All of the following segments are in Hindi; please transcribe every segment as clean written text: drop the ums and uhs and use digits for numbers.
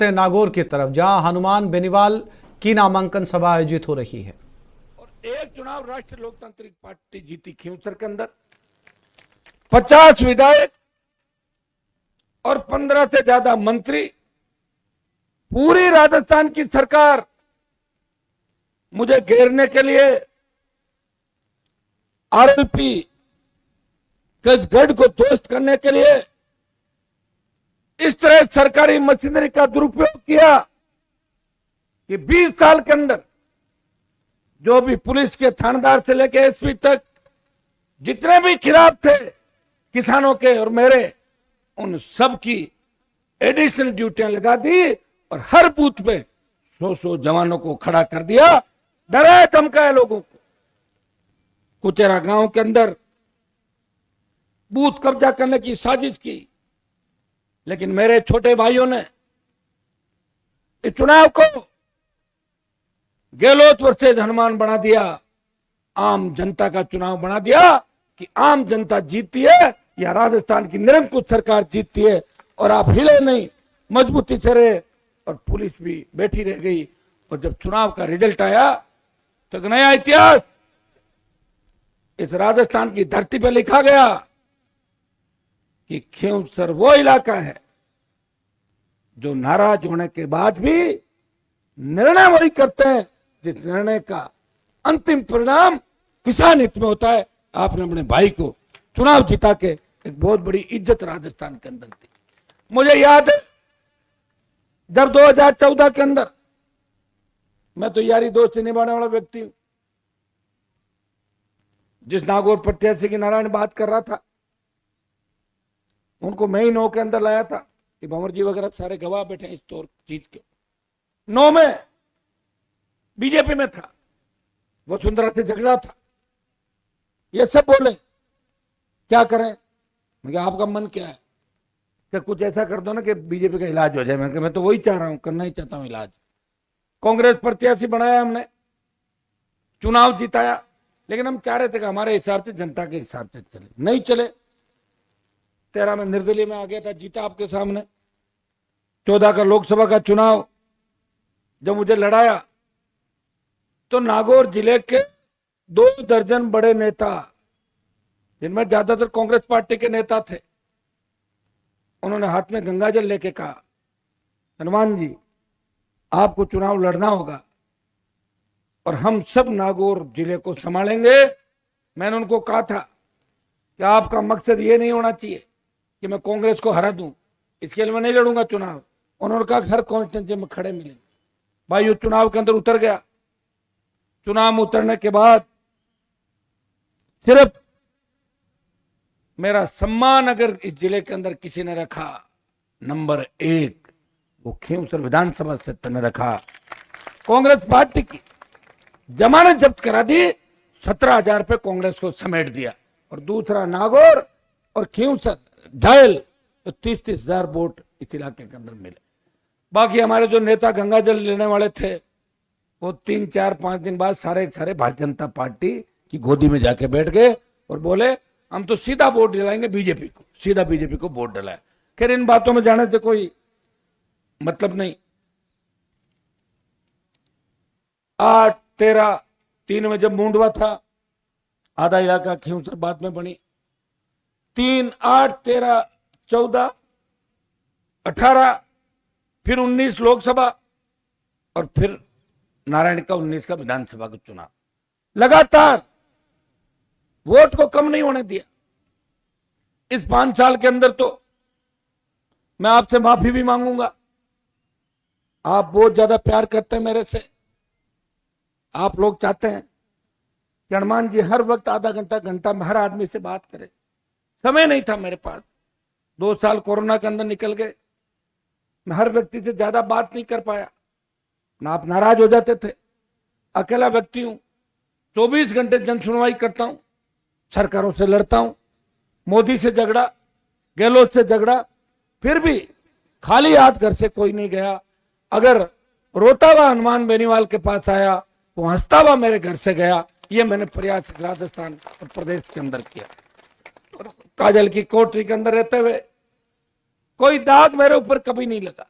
बढ़ते हैं नागौर की तरफ, जहां हनुमान बेनीवाल की नामांकन सभा आयोजित हो रही है। और एक चुनाव राष्ट्रीय लोकतांत्रिक पार्टी जीती खींवसर के अंदर 50 विधायक और 15 से ज्यादा मंत्री, पूरी राजस्थान की सरकार मुझे घेरने के लिए आरएलपी के गढ़ को ध्वस्त करने के लिए इस तरह सरकारी मशीनरी का दुरुपयोग किया कि 20 साल के अंदर जो भी पुलिस के थानेदार से लेकर एसपी तक जितने भी खिलाफ थे किसानों के और मेरे, उन सब की एडिशनल ड्यूटियां लगा दी और हर बूथ पे 100 जवानों को खड़ा कर दिया, डराया धमकाया लोगों को। कुचेरा गांव के अंदर बूथ कब्जा करने की साजिश की, लेकिन मेरे छोटे भाइयों ने इस चुनाव को गहलोत वर्सेज हनुमान बना दिया, आम जनता का चुनाव बना दिया कि आम जनता जीतती है या राजस्थान की निरंकुश सरकार जीतती है। और आप हिले नहीं, मजबूती से रहे और पुलिस भी बैठी रह गई। और जब चुनाव का रिजल्ट आया तो एक नया इतिहास इस राजस्थान की धरती पर लिखा गया कि खींवसर वो इलाका है जो नाराज होने के बाद भी निर्णय वही करते हैं जिस निर्णय का अंतिम परिणाम किसान हित में होता है। आपने अपने भाई को चुनाव जिता के एक बहुत बड़ी इज्जत राजस्थान के अंदर दी। मुझे याद है जब 2014 के अंदर, मैं तो यारी दोस्ती निभाने वाला व्यक्ति हूं, जिस नागौर प्रत्याशी की नारायण बात कर रहा था उनको मैं ही 9 के अंदर लाया था कि भंवर जी वगैरह सारे गवाह बैठे इस तौर चीज के। 9 में बीजेपी में था, वसुंधरा से झगड़ा था, ये सब बोले क्या करें। मैं आपका मन क्या है कि कुछ ऐसा कर दो ना कि बीजेपी का इलाज हो जाए। मैं तो वही चाह रहा हूं, करना ही चाहता हूं इलाज। कांग्रेस प्रत्याशी बनाया हमने, चुनाव जिताया, लेकिन हम चाह रहे थे कि हमारे हिसाब से, जनता के हिसाब से चले, नहीं चले। 13 में निर्दलीय में आ गया था, जीता आपके सामने। 14 का लोकसभा का चुनाव जब मुझे लड़ाया तो नागौर जिले के 2 दर्जन बड़े नेता, जिनमें ज्यादातर कांग्रेस पार्टी के नेता थे, उन्होंने हाथ में गंगाजल लेके कहा, हनुमान जी आपको चुनाव लड़ना होगा और हम सब नागौर जिले को संभालेंगे। मैंने उनको कहा था कि आपका मकसद ये नहीं होना चाहिए कि मैं कांग्रेस को हरा दूं, इसके लिए मैं नहीं लड़ूंगा चुनाव। उन्होंने कहा हर कॉन्स्टिट्यूंसी में खड़े मिलेंगे। भाई वो चुनाव के अंदर उतर गया। चुनाव में उतरने के बाद सिर्फ मेरा सम्मान अगर इस जिले के अंदर किसी ने रखा, नंबर 1 वो खींवसर विधानसभा क्षेत्र ने रखा। कांग्रेस पार्टी की जमानत जब्त करा दी, 17,000 रुपये कांग्रेस को समेट दिया। और दूसरा नागौर और खींवसर डायल तो 30,000 वोट इस इलाके के अंदर मिले। बाकी हमारे जो नेता गंगाजल लेने वाले थे वो 3, 4, 5 दिन बाद सारे भारतीय जनता पार्टी की गोदी में जाके बैठ गए और बोले हम तो सीधा वोट दिलाएंगे बीजेपी को, सीधा बीजेपी को वोट दिलाया। खैर इन बातों में जाने से कोई मतलब नहीं। 8, 13, 3 में जब मुंडवा था, आधा इलाका खींवसर बाद में बनी। 3, 8, 13, 14, 18, फिर 19 लोकसभा और फिर नारायण का 19 का विधानसभा का चुनाव। लगातार वोट को कम नहीं होने दिया। इस 5 साल के अंदर तो मैं आपसे माफी भी मांगूंगा। आप बहुत ज्यादा प्यार करते हैं मेरे से। आप लोग चाहते हैं कि हनुमान जी हर वक्त आधा घंटा हर आदमी से बात करें। समय नहीं था मेरे पास। 2 साल कोरोना के अंदर निकल गए। मैं हर व्यक्ति से ज्यादा बात नहीं कर पाया, ना आप नाराज हो जाते थे। अकेला व्यक्ति हूं, 24 घंटे जन सुनवाई करता हूं, सरकारों से लड़ता हूं, मोदी से झगड़ा, गहलोत से झगड़ा, फिर भी खाली हाथ घर से कोई नहीं गया। अगर रोता हुआ हनुमान बेनीवाल के पास आया, वो हंसता हुआ मेरे घर से गया। ये मैंने प्रयास राजस्थान और प्रदेश के अंदर किया। और काजल की कोठरी के अंदर रहते हुए कोई दाग मेरे ऊपर कभी नहीं लगा।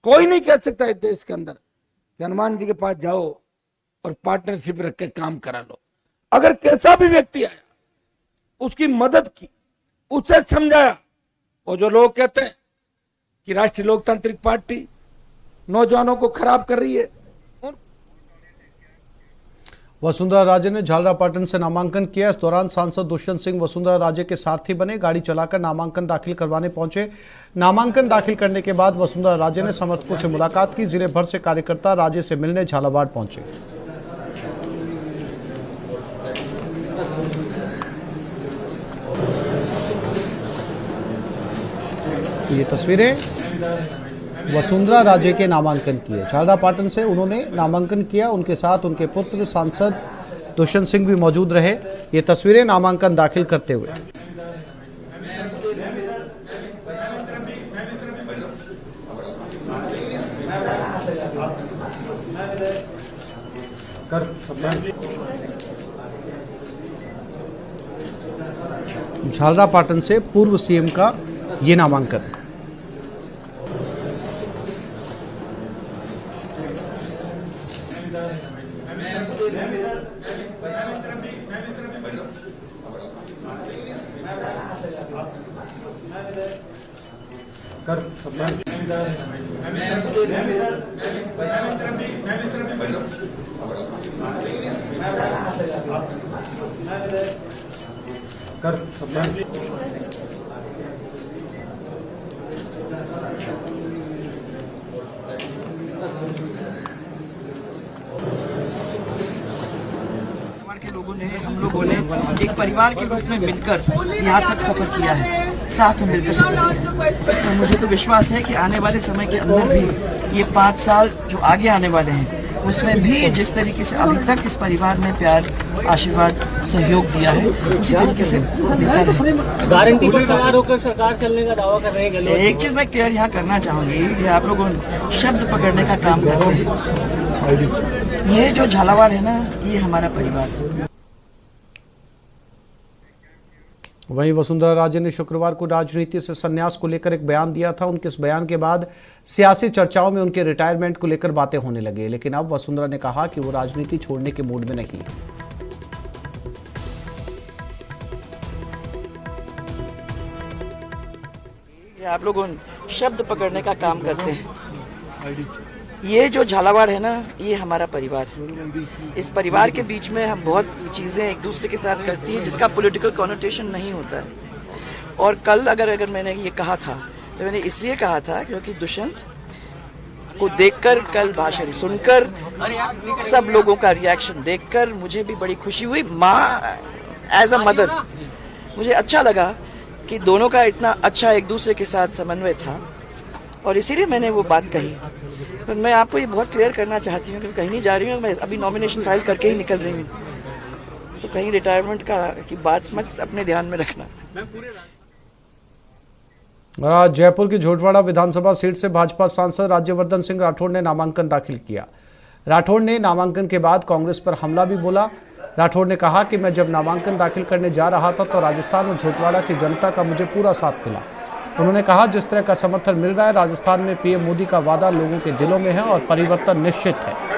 कोई नहीं कह सकता इस देश के अंदर कि हनुमान जी के पास जाओ और पार्टनरशिप रख के काम करा लो। अगर कैसा भी व्यक्ति आया, उसकी मदद की, उसे समझाया। और जो लोग कहते हैं कि राष्ट्रीय लोकतांत्रिक पार्टी नौजवानों को खराब कर रही है, वसुंधरा राजे ने झालरापाटन से नामांकन किया। इस दौरान सांसद दुष्यंत सिंह वसुंधरा राजे के सारथी बने, गाड़ी चलाकर नामांकन दाखिल करवाने पहुंचे। नामांकन दाखिल करने के बाद वसुंधरा राजे ने समर्थकों से मुलाकात की। जिले भर से कार्यकर्ता राजे से मिलने झालावाड़ पहुंचे। ये तस्वीरें वसुंधरा राजे के नामांकन की है। झालरापाटन से उन्होंने नामांकन किया। उनके साथ उनके पुत्र सांसद दुष्यंत सिंह भी मौजूद रहे। ये तस्वीरें नामांकन दाखिल करते हुए। झालरापाटन से पूर्व सीएम का ये नामांकन। के लोगों ने, हम लोगों ने एक परिवार के रूप में मिलकर यहाँ तक सफर किया है, साथ में मिलकर सफर किया है। तो मुझे तो विश्वास है कि आने वाले समय के अंदर भी ये 5 साल जो आगे आने वाले हैं, उसमें भी जिस तरीके से अभी तक इस परिवार ने प्यार, आशीर्वाद, सहयोग दिया है, उसी तरीके से देता रहे। गारंटी पर सवार होकर सरकार चलने का दावा कर रहे हैं गहलोत। एक चीज मैं क्लियर यहाँ करना चाहूंगी कि आप लोगों शब्द पकड़ने का काम करते हैं। ये जो झालावाड़ है ना, ये हमारा परिवार है। वहीं वसुंधरा राजे ने शुक्रवार को राजनीति से संन्यास को लेकर एक बयान दिया था। उनके इस बयान के बाद सियासी चर्चाओं में उनके रिटायरमेंट को लेकर बातें होने लगी, लेकिन अब वसुंधरा ने कहा कि वो राजनीति छोड़ने के मूड में नहीं है। आप लोग शब्द पकड़ने का काम करते हैं। ये जो झालावाड़ है ना, ये हमारा परिवार है। इस परिवार के बीच में हम बहुत चीजें एक दूसरे के साथ करती हैं जिसका पॉलिटिकल कॉनोटेशन नहीं होता है। और कल अगर मैंने ये कहा था, तो मैंने इसलिए कहा था क्योंकि दुष्यंत को देखकर, कल भाषण सुनकर, सब लोगों का रिएक्शन देखकर मुझे भी बड़ी खुशी हुई। माँ एज अ मदर मुझे अच्छा लगा कि दोनों का इतना अच्छा एक दूसरे के साथ समन्वय था, और इसीलिए मैंने वो बात कही। पर मैं आपको ये बहुत क्लियर करना चाहती हूँ कि कहीं नहीं जा रही हूँ, मैं अभी नॉमिनेशन फाइल करके ही निकल रही हूँ। तो कहीं रिटायरमेंट की बात मत अपने ध्यान में रखना। आज जयपुर की झोटवाड़ा विधानसभा सीट से भाजपा सांसद राज्यवर्धन सिंह राठौड़ ने नामांकन दाखिल किया। राठौड़ ने नामांकन के बाद कांग्रेस पर हमला भी बोला। राठौड़ ने कहा कि मैं जब नामांकन दाखिल करने जा रहा था तो राजस्थान और झोटवाड़ा की जनता का मुझे पूरा साथ मिला। उन्होंने कहा जिस तरह का समर्थन मिल रहा है, राजस्थान में पीएम मोदी का वादा लोगों के दिलों में है और परिवर्तन निश्चित है।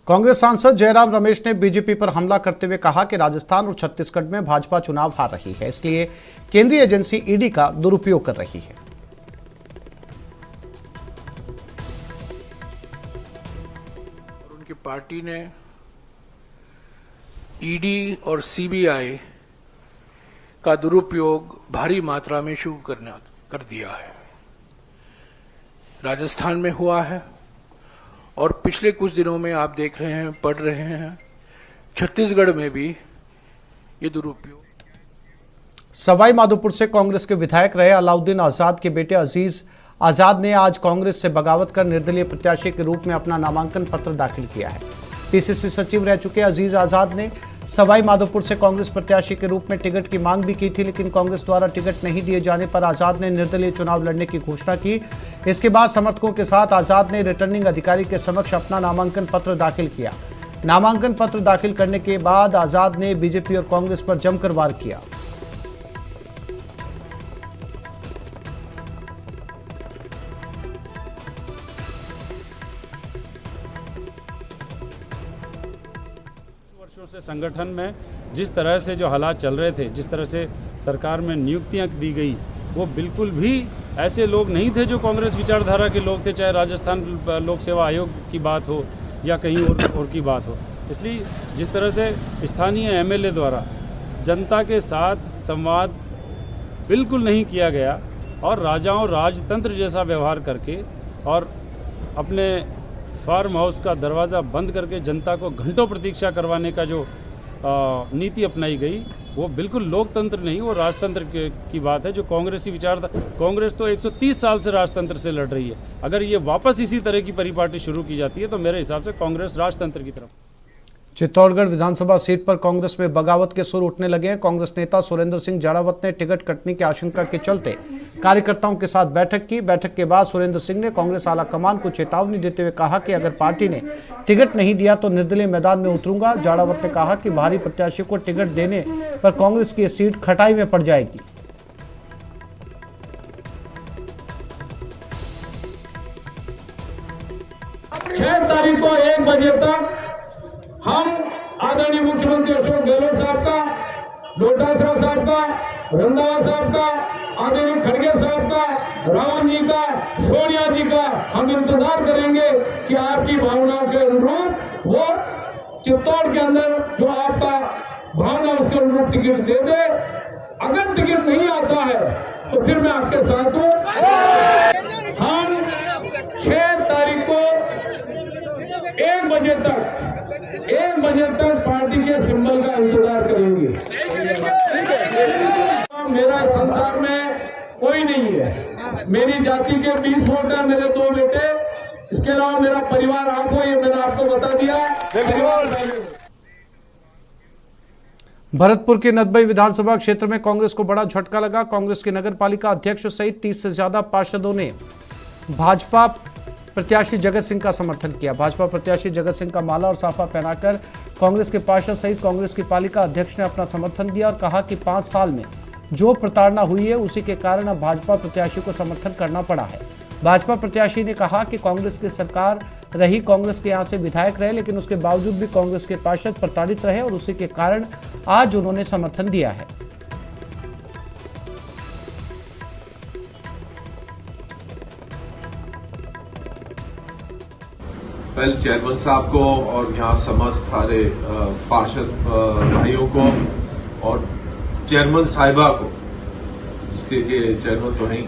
कांग्रेस सांसद जयराम रमेश ने बीजेपी पर हमला करते हुए कहा कि राजस्थान और छत्तीसगढ़ में भाजपा चुनाव हार रही है, इसलिए केंद्रीय एजेंसी ईडी का दुरुपयोग कर रही है। उनकी पार्टी ने ईडी और सीबीआई का दुरुपयोग भारी मात्रा में शुरू कर दिया है। राजस्थान में हुआ है और पिछले कुछ दिनों में आप देख रहे हैं, पढ़ रहे हैं, छत्तीसगढ़ में भी ये दुरुपयोग। सवाई माधोपुर से कांग्रेस के विधायक रहे अलाउद्दीन आजाद के बेटे अजीज आजाद ने आज कांग्रेस से बगावत कर निर्दलीय प्रत्याशी के रूप में अपना नामांकन पत्र दाखिल किया है। पीसीसी सचिव रह चुके अजीज आजाद ने सवाई माधोपुर से कांग्रेस प्रत्याशी के रूप में टिकट की मांग भी की थी, लेकिन कांग्रेस द्वारा टिकट नहीं दिए जाने पर आजाद ने निर्दलीय चुनाव लड़ने की घोषणा की। इसके बाद समर्थकों के साथ आजाद ने रिटर्निंग अधिकारी के समक्ष अपना नामांकन पत्र दाखिल किया। नामांकन पत्र दाखिल करने के बाद आजाद ने बीजेपी और कांग्रेस पर जमकर वार किया। वर्षों से संगठन में जिस तरह से जो हालात चल रहे थे, जिस तरह से सरकार में नियुक्तियां दी गई, वो बिल्कुल भी ऐसे लोग नहीं थे जो कांग्रेस विचारधारा के लोग थे, चाहे राजस्थान लोक सेवा आयोग की बात हो या कहीं और की बात हो। इसलिए जिस तरह से स्थानीय एमएलए द्वारा जनता के साथ संवाद बिल्कुल नहीं किया गया और राजाओं राजतंत्र जैसा व्यवहार करके और अपने फार्म हाउस का दरवाज़ा बंद करके जनता को घंटों प्रतीक्षा करवाने का जो नीति अपनाई गई, वो बिल्कुल लोकतंत्र नहीं, वो राजतंत्र की बात है। जो कांग्रेसी कांग्रेस तो 130 साल से राजतंत्र से लड़ रही है। अगर ये वापस इसी तरह की परिपाटी शुरू की जाती है तो मेरे हिसाब से कांग्रेस राजतंत्र की तरफ। चित्तौड़गढ़ विधानसभा सीट पर कांग्रेस में बगावत के सुर उठने लगे हैं। कांग्रेस नेता सुरेंद्र सिंह जाड़ावत ने टिकट कटने की आशंका के चलते कार्यकर्ताओं के साथ बैठक की। बैठक के बाद सुरेंद्र सिंह ने कांग्रेस आला कमान को चेतावनी देते हुए कहा कि अगर पार्टी ने टिकट नहीं दिया तो निर्दलीय मैदान में उतरूंगा। जाड़ावत ने कहा कि बाहरी प्रत्याशी को टिकट देने पर कांग्रेस की सीट खटाई में पड़ जाएगी। 6 तारीख को 1 बजे तक हम आदरणीय मुख्यमंत्री अशोक गहलोत साहब का, डोटासरा साहब का, रंधावा साहब का, आदरणीय खड़गे साहब का, रावण जी का, सोनिया जी का हम इंतजार करेंगे कि आपकी भावनाओं के अनुरूप वो चित्तौड़ के अंदर जो आपका भावना उसके अनुरूप टिकट दे दे। अगर टिकट नहीं आता है तो फिर मैं आपके साथ हूं। हम 6 तारीख को 1 बजे तक पार्टी के सिंबल का इंतजार करेंगे। मेरा संसार में कोई नहीं है। मेरी जाति के 20 वोट है, मेरे 2 बेटे, इसके अलावा मेरा परिवार आप हो, ये मैंने आपको बता दिया। भरतपुर के नदबई विधानसभा क्षेत्र में कांग्रेस को बड़ा झटका लगा। कांग्रेस के नगर पालिका अध्यक्ष सहित 30 से ज्यादा पार्षदों ने भाजपा प्रत्याशी जगत सिंह का समर्थन किया। भाजपा प्रत्याशी जगत सिंह का माला और साफा पहनाकर कांग्रेस के पार्षद सहित कांग्रेस की पालिका अध्यक्ष ने अपना समर्थन दिया और कहा कि 5 साल में जो प्रताड़ना हुई है उसी के कारण अब भाजपा प्रत्याशी को समर्थन करना पड़ा है। भाजपा प्रत्याशी ने कहा कि कांग्रेस की सरकार रही, कांग्रेस के यहाँ से विधायक रहे, लेकिन उसके बावजूद भी कांग्रेस के पार्षद प्रताड़ित रहे और उसी के कारण आज उन्होंने समर्थन दिया है। पहले चेयरमैन साहब को और यहाँ समस्त सारे पार्षद भाइयों को और चेयरमैन साहिबा को, जिसके चेयरमैन तो नहीं,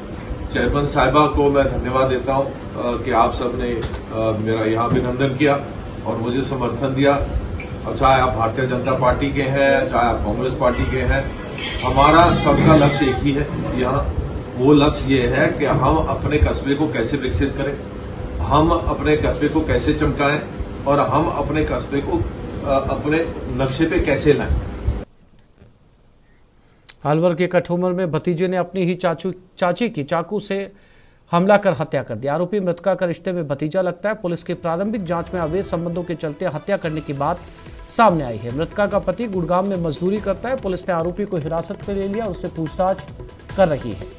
चेयरमैन साहिबा को मैं धन्यवाद देता हूँ कि आप सबने मेरा यहाँ अभिनंदन किया और मुझे समर्थन दिया। और चाहे आप भारतीय जनता पार्टी के हैं, चाहे आप कांग्रेस पार्टी के हैं, हमारा सबका लक्ष्य एक ही है यहाँ। वो लक्ष्य ये है कि हम अपने कस्बे को कैसे विकसित करें, हम अपने कस्बे को कैसे चमकाएं और हम अपने कस्बे को अपने नक्शे पे कैसे लाएं। अलवर के कठुमर में भतीजे ने अपनी ही चाची की चाकू से हमला कर हत्या कर दी। आरोपी मृतका का रिश्ते में भतीजा लगता है। पुलिस की प्रारंभिक जांच में अवैध संबंधों के चलते हत्या करने की बात सामने आई है। मृतका का पति गुड़गांव में मजदूरी करता है। पुलिस ने आरोपी को हिरासत में ले लिया और उससे पूछताछ कर रही है।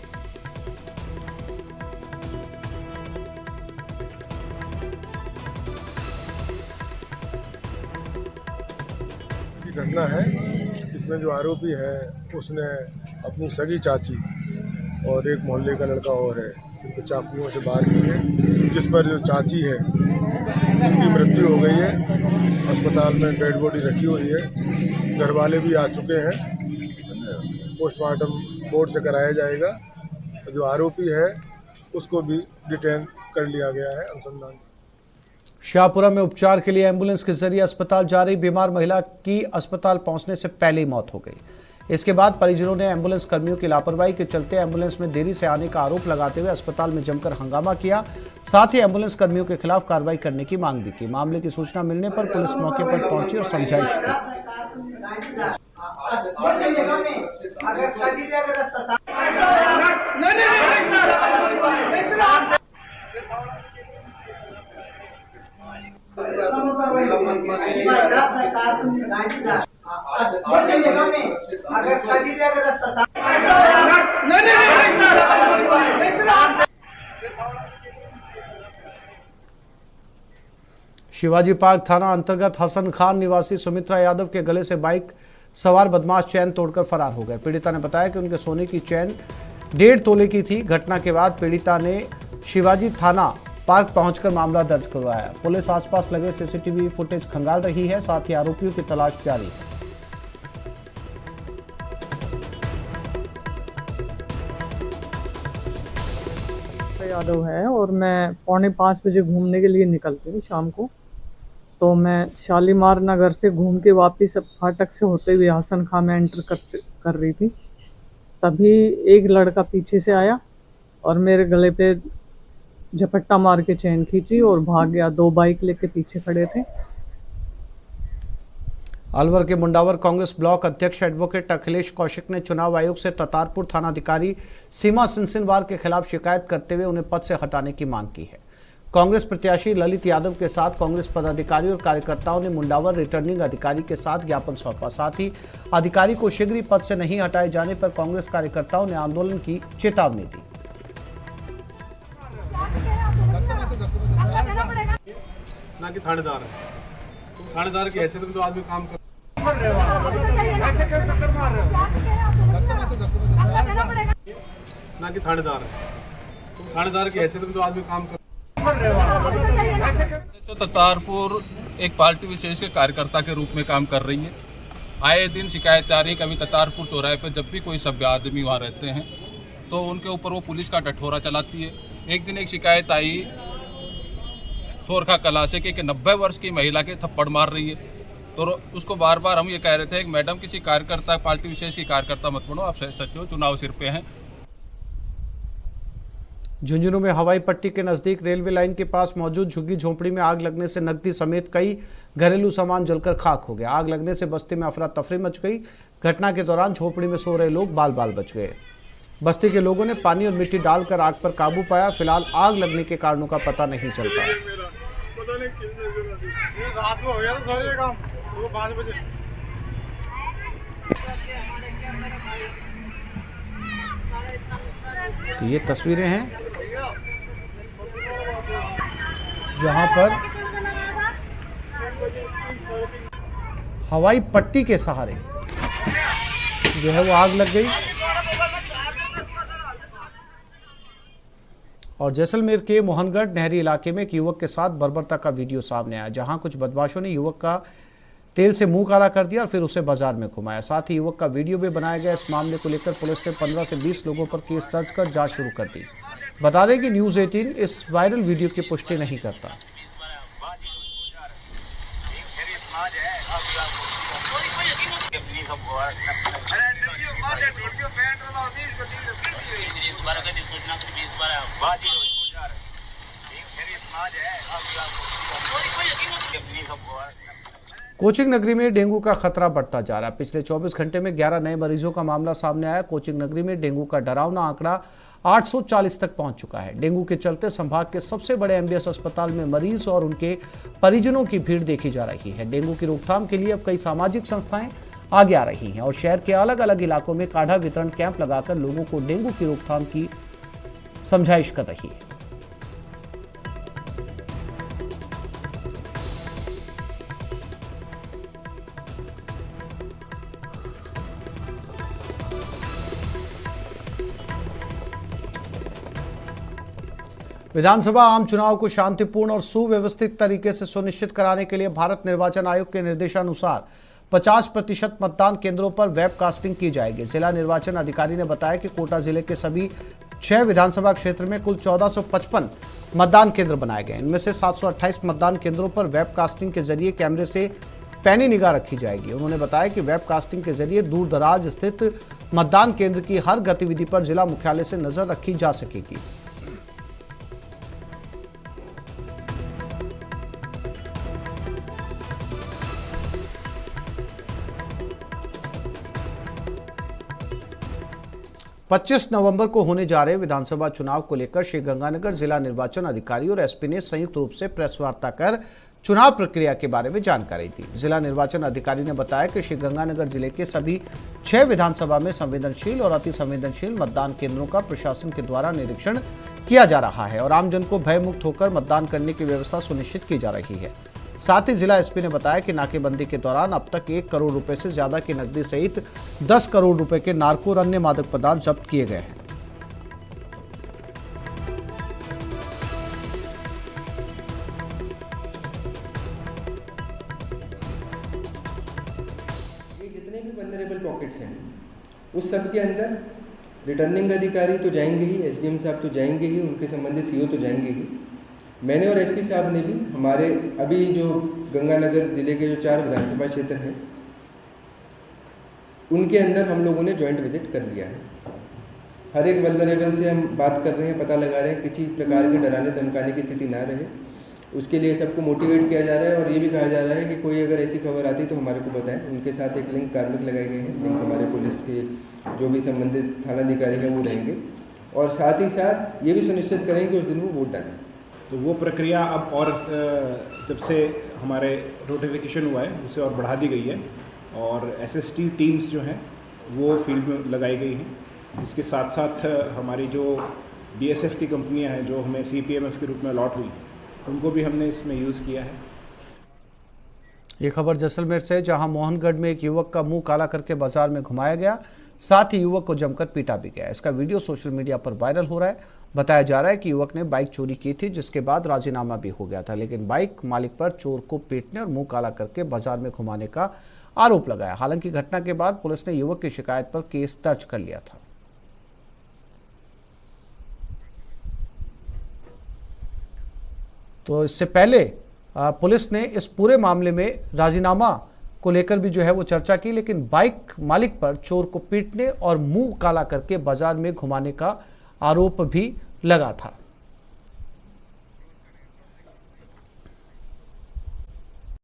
घटना है, इसमें जो आरोपी है उसने अपनी सगी चाची और एक मोहल्ले का लड़का और है, उनको चाकुओं से वार किए, जिस पर जो चाची है उनकी मृत्यु हो गई है। अस्पताल में डेड बॉडी रखी हुई है। घर वाले भी आ चुके हैं। पोस्टमार्टम कोर्ट से कराया जाएगा। जो आरोपी है उसको भी डिटेन कर लिया गया है अनुसंधान। शाहपुरा में उपचार के लिए एम्बुलेंस के जरिए अस्पताल जा रही बीमार महिला की अस्पताल पहुंचने से पहले ही मौत हो गई। इसके बाद परिजनों ने एम्बुलेंस कर्मियों की लापरवाही के चलते एम्बुलेंस में देरी से आने का आरोप लगाते हुए अस्पताल में जमकर हंगामा किया। साथ ही एम्बुलेंस कर्मियों के खिलाफ कार्रवाई करने की मांग भी की। मामले की सूचना मिलने पर पुलिस मौके पर पहुंची और समझाइश की। शिवाजी पार्क थाना अंतर्गत हसन खान निवासी सुमित्रा यादव के गले से बाइक सवार बदमाश चैन तोड़कर फरार हो गए। पीड़िता ने बताया कि उनके सोने की चैन 1.5 तोले की थी। घटना के बाद पीड़िता ने शिवाजी थाना पार्क पहुंचकर मामला दर्ज करवाया। पुलिस आसपास लगे सीसीटीवी फुटेज खंगाल रही है, साथ ही आरोपियों की तलाश जारी है। यादव है और मैं 4:45 बजे घूमने के लिए निकलती हूँ शाम को। तो मैं शालीमार नगर से घूम के वापस फाटक से होते हुए हसन खां में एंटर कर रही थी। तभी एक लड़का पीछे से आया और मेरे गले पे झपट्टा मार के चैन खींची और भाग गया। 2 बाइक लेके पीछे खड़े थे। अलवर के मुंडावर कांग्रेस ब्लॉक अध्यक्ष एडवोकेट अखिलेश कौशिक ने चुनाव आयोग से ततारपुर थानाधिकारी सीमा सिंसिनवार के खिलाफ शिकायत करते हुए उन्हें पद से हटाने की मांग की है। कांग्रेस प्रत्याशी ललित यादव के साथ कांग्रेस पदाधिकारी और कार्यकर्ताओं ने मुंडावर रिटर्निंग अधिकारी के साथ ज्ञापन सौंपा। साथ ही अधिकारी को शीघ्र ही पद से नहीं हटाए जाने पर कांग्रेस कार्यकर्ताओं ने आंदोलन की चेतावनी दी। ना कि थानेदार है, तुम थानेदार की हैसियत में तो आदमी काम कर ना कि थानेदार है, तुम थानेदार की हैसियत में तो आदमी काम कर। तो ततारपुर एक पार्टी विशेष के कार्यकर्ता के रूप में काम कर रही है। आए दिन शिकायत आ रही है। कभी ततारपुर चौराहे पर जब भी कोई सभ्य आदमी वहाँ रहते हैं तो उनके ऊपर वो पुलिस का डठोरा चलाती है। एक दिन एक शिकायत आई सोरखा कला से कि 90 वर्ष की महिला के थप्पड़ मार रही है। तो उसको बार बार हम ये कह रहे थे कि मैडम किसी कार्यकर्ता पार्टी विशेष की कार्यकर्ता मत बनो, आप सचिव चुनाव सिर पे हैं। झुंझुनू में हवाई पट्टी के नजदीक रेलवे लाइन के पास मौजूद झुग्गी झोंपड़ी में आग लगने से नकदी समेत कई घरेलू सामान जलकर खाक हो गया। आग लगने से बस्ती में अफरा तफरी मच गई। घटना के दौरान झोपड़ी में सो रहे लोग बाल बाल बच गए। बस्ती के लोगों ने पानी और मिट्टी डालकर आग पर काबू पाया। फिलहाल आग लगने के कारणों का पता नहीं चल पाया। तो ये तस्वीरें हैं जहां पर हवाई पट्टी के सहारे जो है वो आग लग गई। और जैसलमेर के मोहनगढ़ नहरी इलाके में एक युवक के साथ बर्बरता का वीडियो सामने आया, जहां कुछ बदमाशों ने युवक का तेल से मुंह काला कर दिया और फिर उसे बाजार में घुमाया। साथ ही युवक का वीडियो भी बनाया गया। इस मामले को लेकर पुलिस ने 15 से 20 लोगों पर केस दर्ज कर जांच शुरू कर दी। बता दें कि न्यूज़ 18 इस वायरल वीडियो की पुष्टि नहीं करता। कोचिंग नगरी में डेंगू का खतरा बढ़ता जा रहा है। पिछले 24 घंटे में 11 नए मरीजों का मामला सामने आया। कोचिंग नगरी में डेंगू का डरावना आंकड़ा 840 तक पहुंच चुका है। डेंगू के चलते संभाग के सबसे बड़े एमबीएस अस्पताल में मरीज और उनके परिजनों की भीड़ देखी जा रही है। डेंगू की रोकथाम के लिए अब कई सामाजिक संस्थाएं आगे आ रही हैं और शहर के अलग अलग इलाकों में काढ़ा वितरण कैंप लगाकर लोगों को डेंगू की रोकथाम की समझाइश कर रही है। विधानसभा आम चुनाव को शांतिपूर्ण और सुव्यवस्थित तरीके से सुनिश्चित कराने के लिए भारत निर्वाचन आयोग के निर्देशानुसार 50% मतदान केंद्रों पर वेबकास्टिंग की जाएगी। जिला निर्वाचन अधिकारी ने बताया कि कोटा जिले के सभी 6 विधानसभा क्षेत्र में कुल 1455 मतदान केंद्र बनाए गए। इनमें से 728 मतदान केंद्रों पर वेबकास्टिंग के जरिए कैमरे से पैनी निगाह रखी जाएगी। उन्होंने बताया कि वेबकास्टिंग के जरिए दूर दराज स्थित मतदान केंद्र की हर गतिविधि पर जिला मुख्यालय से नजर रखी जा सकेगी। 25 नवंबर को होने जा रहे विधानसभा चुनाव को लेकर श्रीगंगानगर जिला निर्वाचन अधिकारी और एसपी ने संयुक्त रूप से प्रेस वार्ता कर चुनाव प्रक्रिया के बारे में जानकारी दी। जिला निर्वाचन अधिकारी ने बताया कि श्रीगंगानगर जिले के सभी 6 विधानसभा में संवेदनशील और अति संवेदनशील मतदान केंद्रों का प्रशासन के द्वारा निरीक्षण किया जा रहा है और आमजन को भयमुक्त होकर मतदान करने की व्यवस्था सुनिश्चित की जा रही है। साथ ही जिला एसपी ने बताया कि नाकेबंदी के दौरान अब तक 1 करोड़ रुपए से ज्यादा की नकदी सहित 10 करोड़ रुपए के नार्को और अन्य मादक पदार्थ जब्त किए गए हैं। ये जितने भी वल्नरेबल पॉकेट्स हैं उस सब के अंदर रिटर्निंग अधिकारी तो जाएंगे ही, एसडीएम साहब तो जाएंगे ही, उनके संबंधित सीओ तो जाएंगे ही। मैंने और एसपी साहब ने भी हमारे अभी जो गंगानगर ज़िले के जो 4 विधानसभा क्षेत्र हैं उनके अंदर हम लोगों ने जॉइंट विजिट कर लिया है। हर एक वल्नरेबल से हम बात कर रहे हैं, पता लगा रहे हैं किसी प्रकार के डराने धमकाने की स्थिति ना रहे, उसके लिए सबको मोटिवेट किया जा रहा है। और ये भी कहा जा रहा है कि कोई अगर ऐसी खबर आती तो हमारे को बताएं। उनके साथ एक लिंक कार्मिक लगाए गए हैं, लिंक हमारे पुलिस के जो भी संबंधित थानाधिकारी हैं वो रहेंगे और साथ ही साथ ये भी सुनिश्चित करेंगे कि उस दिन वो वोट डालें। तो वो प्रक्रिया अब और जब से हमारे नोटिफिकेशन हुआ है उसे और बढ़ा दी गई है और एसएसटी टीम्स जो हैं वो फील्ड में लगाई गई हैं। इसके साथ साथ हमारी जो बीएसएफ की कंपनियां हैं जो हमें सीपीएमएफ के रूप में अलॉट हुई उनको भी हमने इसमें यूज़ किया है। ये खबर जैसलमेर से, जहां मोहनगढ़ में एक युवक का मुंह काला करके बाजार में घुमाया गया, साथ ही युवक को जमकर पीटा भी गया। इसका वीडियो सोशल मीडिया पर वायरल हो रहा है। बताया जा रहा है कि युवक ने बाइक चोरी की थी जिसके बाद राजीनामा भी हो गया था, लेकिन बाइक मालिक पर चोर को पीटने और मुंह काला करके बाजार में घुमाने का आरोप लगाया। हालांकि घटना के बाद पुलिस ने युवक की शिकायत पर केस दर्ज कर लिया था। तो इससे पहले पुलिस ने इस पूरे मामले में राजीनामा को लेकर भी जो है वो चर्चा की, लेकिन बाइक मालिक पर चोर को पीटने और मुंह काला करके बाजार में घुमाने का आरोप भी लगा था।